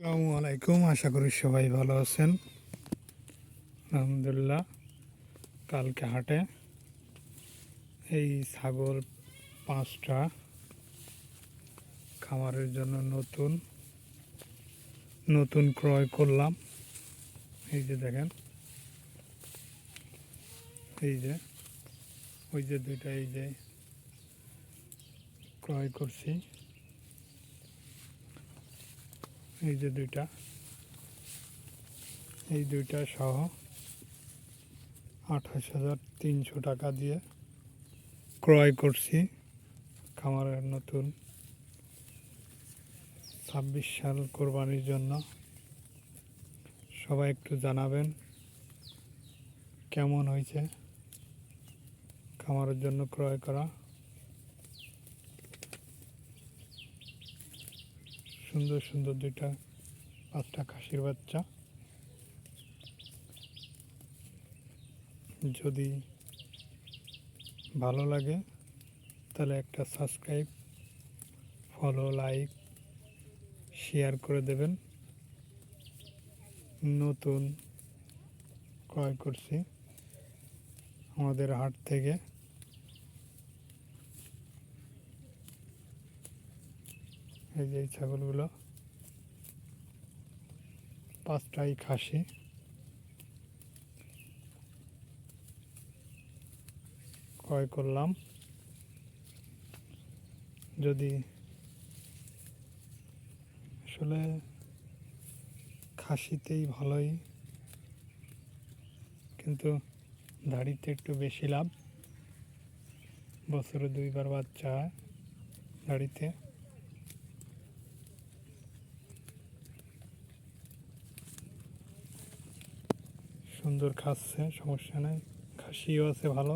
আসসালামু আলাইকুম। আশা করি সবাই ভালো আছেন। আলহামদুলিল্লাহ। কালকে হাটে এই ছাগল 5টা খামারের জন্য নতুন নতুন ক্রয় করলাম। এই যে দেখেন, এই যে ওই যে দুইটা, এই যে ক্রয় করছি, এই যে দুইটা, এই দুইটা সহ 28,300 টাকা দিয়ে ক্রয় করছি। খামারের নতুন 26 সাল কোরবানির জন্য। সবাই একটু জানাবেন কেমন হয়েছে খামারের জন্য ক্রয় করা। সুন্দর সুন্দর 5টা খাসির বাচ্চা। যদি ভালো লাগে তাহলে একটা সাবস্ক্রাইব, ফলো, লাইক, শেয়ার করে দেবেন। নতুন ক্রয় করছি আমাদের হাট থেকে। এই যে এই ছাগলগুলো 5টাই খাসি। ক্রয় করলাম। যদি আসলে খাসিতেই ভালোই, কিন্তু ধাড়িতে একটু বেশি লাভ। বছরে 2বার বাচ্চা হয় ধাড়িতে। সুন্দর খাচ্ছে, সমস্যা নাই। খাসিও আছে ভালো।